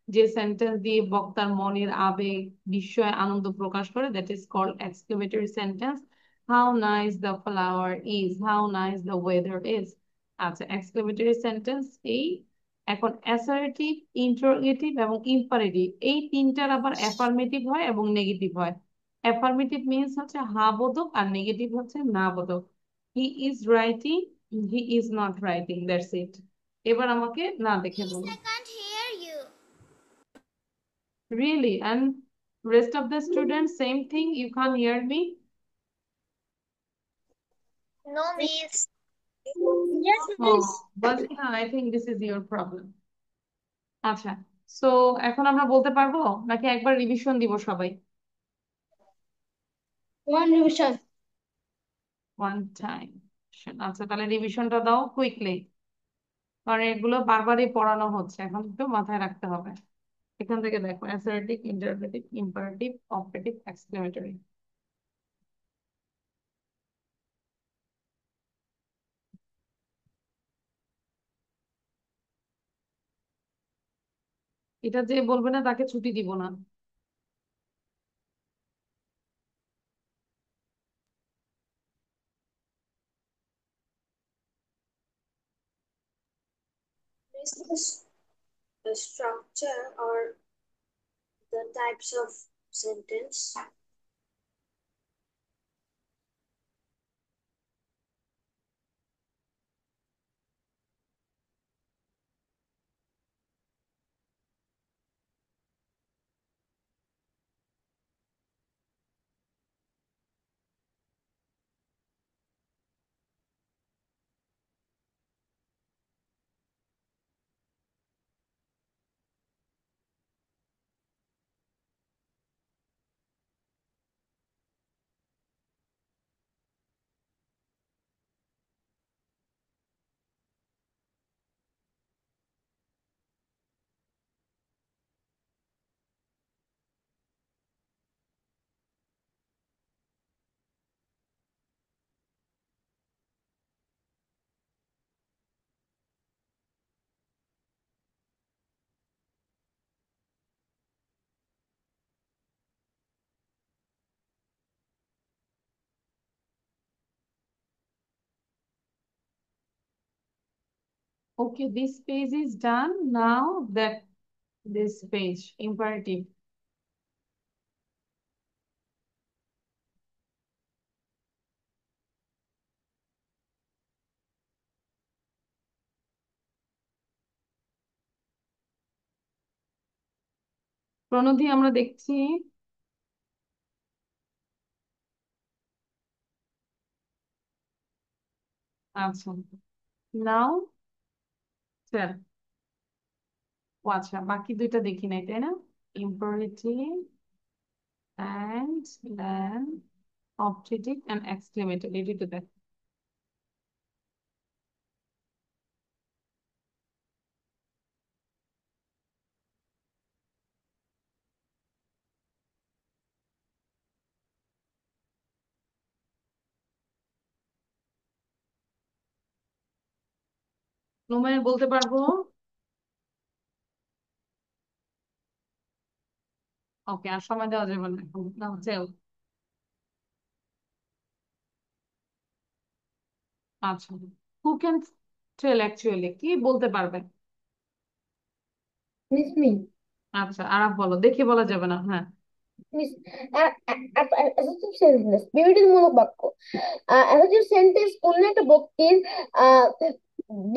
যে সেন্টেন্স দিয়ে বক্তার মনের আবেগ, বিস্ময়, আনন্দ প্রকাশ করে, that is called exclamatory sentence: how nice the flower is, how nice the weather is. আচ্ছা, এক্সক্লেমেটরি সেন্টেন্স এই। এখন অ্যাসার্টিভ, ইন্টারোগেটিভ এবং ইম্পারেটিভ, এই তিনটার আবার অ্যাফার্মেটিভ হয় এবং নেগেটিভ হয়। অ্যাফার্মেটিভ মিন্স হচ্ছে হা বোধক, আর নেগেটিভ হচ্ছে না বোধক। He is writing, he is not writing, that's it. এবার আমাকে না দেখে Miss, বলুন। I can't hear you. Really? And rest of the students, same thing, you can't hear me? No, Miss. Yes, Oh, miss. but yeah, I think this is your problem. আচ্ছা, so এখন আমরা বলতে পারবো নাকি একবার revision দিব সবাই? One revision. One time. আচ্ছা, তাহলে রিভিশনটা দাও কুইকলি, কারণ এগুলো বারবারই পড়ানো হচ্ছে, এখন একটু মাথায় রাখতে হবে। এখান থেকে দেখো: assertive, interrogative, imperative, objective, exclamatory. এটা যে বলবে না তাকে ছুটি দিব না। Is the structure or the types of sentence? Okay, this page is done. Now that this page, imperative. প্রণোদি আমরা দেখছি। আচ্ছা, নাও স্যার। ও আচ্ছা, বাকি দুইটা দেখি নাই, তাই না? Imperative and then objective and exclamatory, এই দুটো দেখ। নোমানের বলতে পারবো? ওকে, আর সময় দেওয়া যাবে না এখন, না হচ্ছে। আচ্ছা, Who can tell actually? কি বলতে পারবে? মিস মি আচ্ছা, আরাফ বলো, দেখে বলা যাবে না। হ্যাঁ, মিস অ্যাসার্টিভ সেন্টেন্স বিবৃতিমূলক বাক্য। অ্যাসার্টিভ সেন্টেন্স কোন একটা ব্যক্তির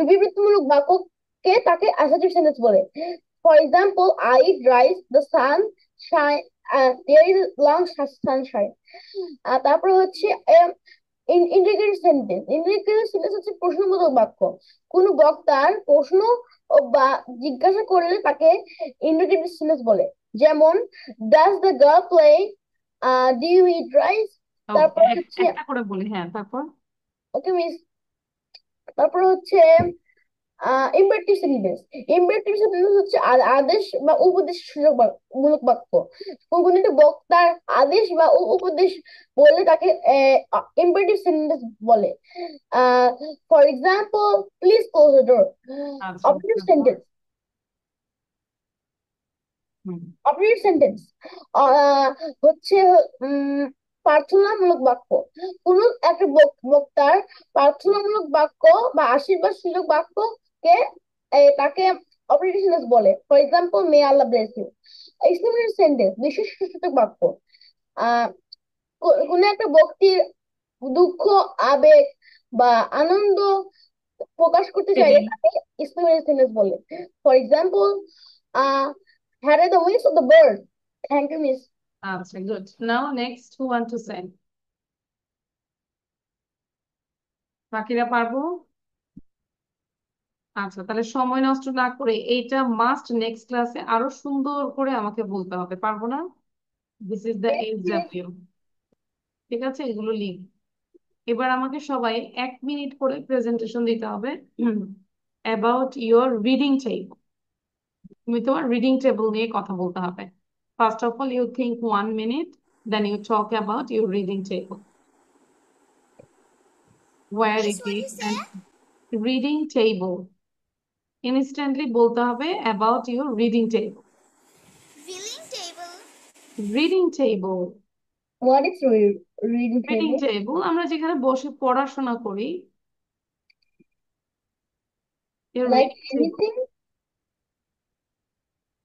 বিবৃতিমূলক বাক্যকে তাকে অ্যাসার্টিভ সেন্টেন্স বলে। For example, I eat rice, the sun shine, there is long sunshine. তারপর হচ্ছে ইন্টিগ্রেটেড সেন্টেন্স। ইন্টিগ্রেটেড সেন্টেন্স হচ্ছে প্রশ্নবোধক বাক্য। কোন বক্তার প্রশ্ন বা জিজ্ঞাসা করলে তাকে ইন্টিগ্রেটেড সেন্টেন্স বলে। যেমন, does the girl play, do you eat rice. তারপর হচ্ছে একটা করে বলি। হ্যাঁ, তারপর ওকে মিস, তারপর হচ্ছে ইম্পারেটিভ সেন্টেন্স। ইম্পারেটিভ সেন্টেন্স হচ্ছে আদেশ বা উপদেশ সূচক মূলক বাক্য। কোন একটা বক্তার আদেশ বা উপদেশ বললে তাকে ইম্পারেটিভ সেন্টেন্স বলে। For example, please close the door. আচ্ছা, অপারেটিভ তারপর সেন্টেন্স। হুম, অপারেটিভ সেন্টেন্স হচ্ছে প্রার্থনামূলক বাক্য। কোন একটা বক্তার প্রার্থনামূলক বাক্য বা আশীর্বাদ সূচক বাক্যকে তাকে অপারেটিভ সেন্টেন্স বলে। For example, may Allah bless you. Exclamatory sentence বিশেষ সূচক বাক্য। আহ কোন একটা ব্যক্তির দুঃখ, আবেগ বা আনন্দ প্রকাশ করতে চাইলে Feeling. তাকে এক্সক্লেমেটরি সেন্টেন্স বলে। For example, ah here are the wings of the bird. Thank you, miss. আচ্ছা, good. Now next, who want to say? বাকিরা পারবো? আচ্ছা, তাহলে সময় নষ্ট না করে এইটা মাস্ট নেক্সট ক্লাসে আরো সুন্দর করে আমাকে বলতে হবে। পারবো না? This is the Yes, miss. SW। ঠিক আছে, এগুলো লিখ। এবার আমাকে সবাই 1 মিনিট করে প্রেজেন্টেশন দিতে হবে অ্যাবাউট ইয়োর রিডিং টেবিল। তুমি তোমার রিডিং টেবিল নিয়ে কথা বলতে হবে। First of all, you think 1 minute, then you talk about your reading table, where Miss, it what is, you say? and reading table. Instantly বলতে হবে about your reading table. Filling table. Reading table. What is reading Reading table? table আমরা যেখানে বসে পড়াশোনা করি। Your Like reading table. anything?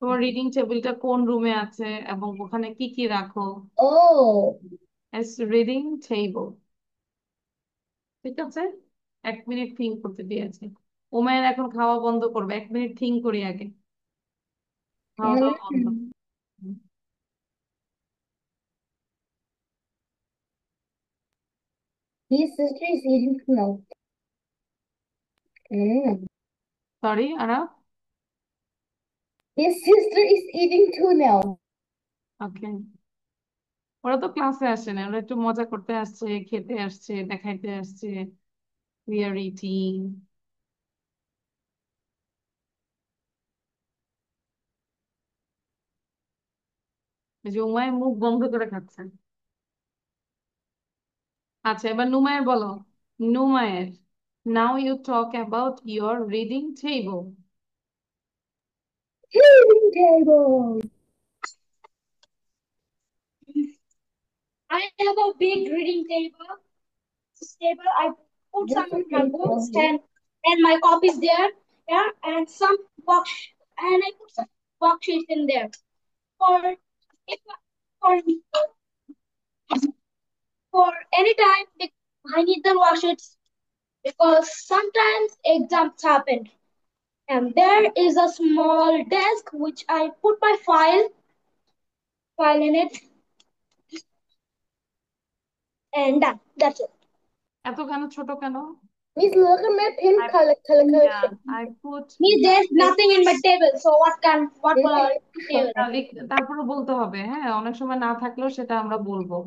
তোমার reading টেবিলটা কোন রুমে আছে এবং ওখানে কি কি রাখো? Oh, It's reading table. ঠিক আছে, 1 মিনিট থিঙ্ক করতে দিয়েছি। উমায়ের এখন খাওয়া বন্ধ করবে, 1 মিনিট থিঙ্ক করি আগে। খাওয়া দাওয়া বন্ধ। mm, his sister is eating now. Mm. Sorry, Ara. His sister is eating too now. ওকে, ওরা তো ক্লাসে আসে না, ওরা একটু মজা করতে আসছে, খেতে আসছে, দেখাইতে আসছে। We are eating. এই যে উমায়ের মুখ বন্ধ করে খাচ্ছে। আচ্ছা, এবার নুমায়ের বলো। নুমায়ের, now you talk about your reading table. Reading table. I have a big reading table. This table I put Just some a of my minute, books okay. and my copies there. Yeah, and some box and I put some worksheets in there for if for for any time I need the worksheets because sometimes exams happen. And there is a small desk which I put my file in it, and done. That's it. এত কেন ছোট কেন? Miss, look at my pen I, collection. yeah, I put Means there's nothing in my table, so what This will I is table? তারপরে বলতে হবে। হ্যাঁ, অনেক সময় না থাকলেও সেটা আমরা বলবো।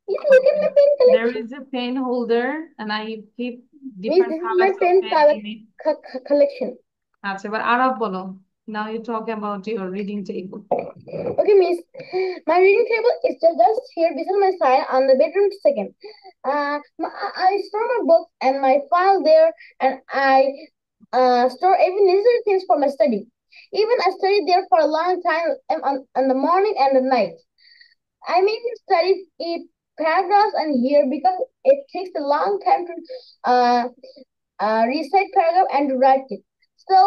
Miss, look at my pen There collection. is a pen holder and I keep Miss, different this is my colors of pen pen in it. collection. আচ্ছা, এবার আরাফ বলো। Now you talk about your reading table. Okay, miss. My reading table is just here beside my side on the bedroom second. I store my books and my file there, and I store every necessary things for my study. Even I study there for a long time on the morning and the night. I may study paragraphs and here because it takes a long time to uh recite paragraph and write it. So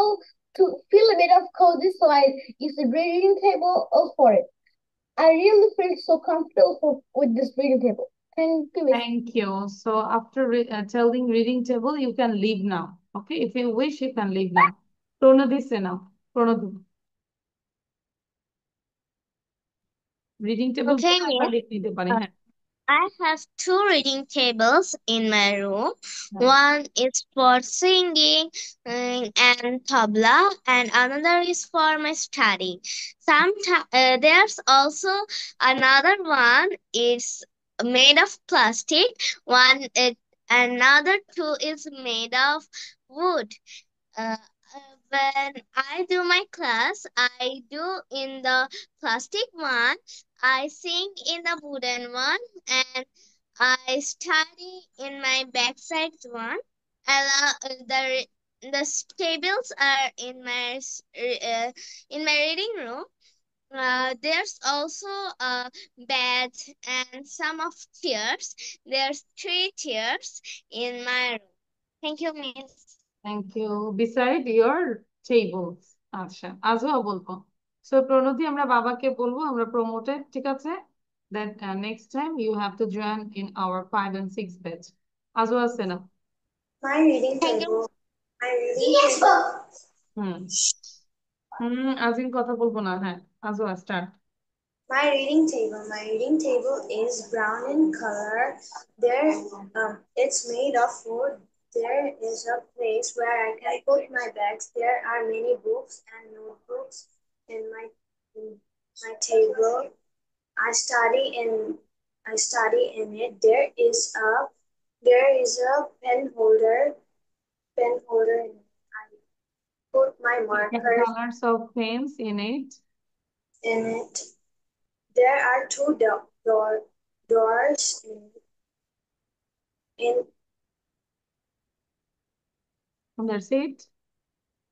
to feel a bit of cozy, so I use a reading table for it. I really feel so comfortable with this reading table. Thank you, Miss. Thank you. So after telling reading table, you can leave now. Okay, if you wish, you can leave now. Pronadi say now. Pronadi. Reading table Okay, আমরা Miss. লিখে নিতে পারি, হ্যাঁ। I have two reading tables in my room. হ্যাঁ। One is for singing and tabla, and another is for my study. There's also another one is made of plastic. Another two is made of wood. When I do my class, I do in the plastic one, I sing in the wooden one, and I study in my backside one. The tables are in my reading room. There's also a bed and some of chairs. There's three chairs in my room. Thank you, Miss. Thank you. Beside your tables. আচ্ছা, আজও বলবো। So প্রণতি আমরা বাবাকে বলবো, আমরা promoted, ঠিক আছে? That next time you have to join in our 5 and 6 batch. আজও আছে না? My reading Thank you. table. My reading table. আজিম কথা বলবো না, হ্যাঁ। আজও start. My reading table. My reading table is brown in color. There, it's made of wood. There is a place where I can put my bags. There are many books and notebooks in my table. I study in it. There is a pen holder. I put my markers Colors of pens in it. in it. There are two doors in. That's it?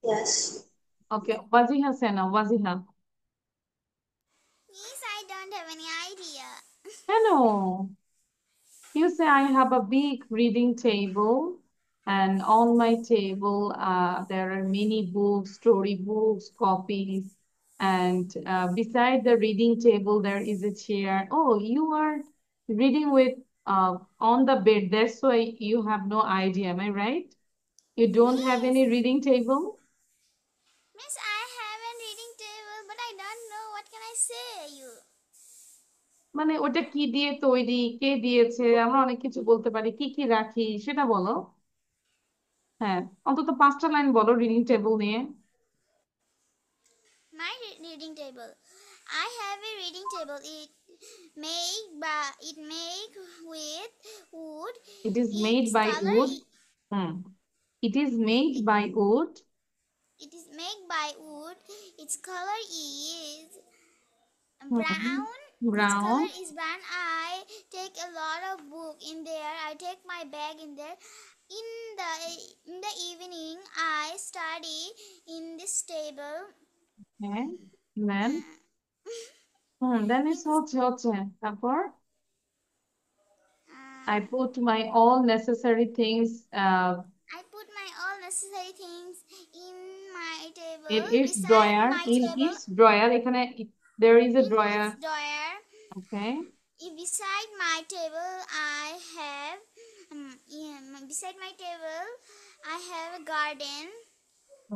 Yes. Okay. Waziha Sena, Waziha. Miss, I don't have any idea. Hello. You say I have a big reading table, and on my table there are many books, story books, copies, and beside the reading table there is a chair. Oh, you are reading with on the bed. That's why you have no idea. Am I right? You don't have any reading table? Miss, I have a reading table, but I don't know what can I say you. মানে ওটা কি দিয়ে তৈরি, কে দিয়েছে, আমরা অনেক কিছু বলতে পারি, কি কি রাখি সেটা বলো। হ্যাঁ, অন্তত 5টা লাইন বলো রিডিং টেবিল নিয়ে। My reading table. I have a reading table. It made with wood. It is made Its by color wood. It is made by wood. It is made by wood. Its color is brown. Its color is brown. I take a lot of book in there. I take my bag in there. In the evening, I study in this table. Okay. Then it's হচ্ছে তারপর I put my all necessary things. I put my all necessary things in my table. In its Beside drawer. my In table. its drawer. এখানে there is a drawer. Its drawer. Okay. Beside my table, I have beside my table, I have a garden.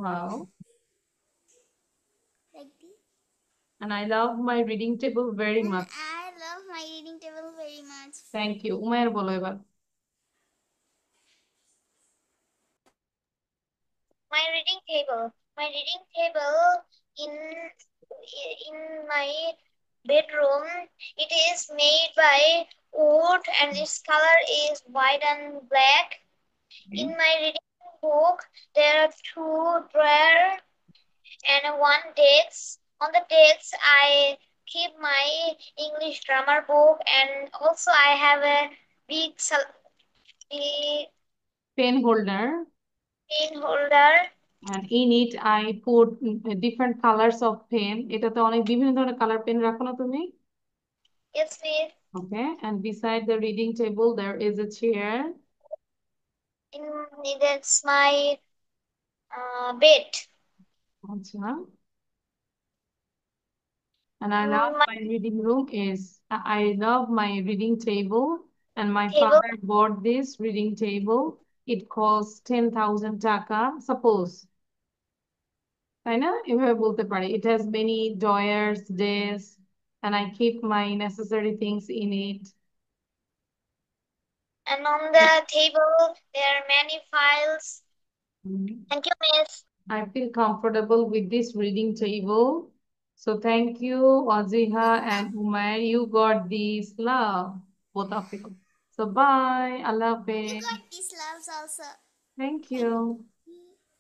Wow. Like this. And I love my reading table very much. I love my reading table very much. Thank you. Umair বলো এবার। My reading table. My reading table in my bedroom. It is made by wood and its color is white and black. In my reading book, there are two drawers and one desk. On the desk, I keep my English grammar book, and also I have a big pen holder. And in it I put different colors of pen. এটাতে অনেক বিভিন্ন ধরনের colour pen রাখো না তুমি? Yes, miss. Okay. And beside the reading table there is a chair. That's my bed. Achha. And I love my reading room is, I love my reading table. And my Table. father bought this reading table. It costs 10,000 taka. Suppose. তাই না? এভাবে বলতে পারি। It has many drawers, desks, and I keep my necessary things in it. And on the table, there are many files. Thank you, Miss. I feel comfortable with this reading table. So thank you, Waziha and Umair. You got this love, both of you. So bye. Allah You Hafiz. got these loves also. Thank you.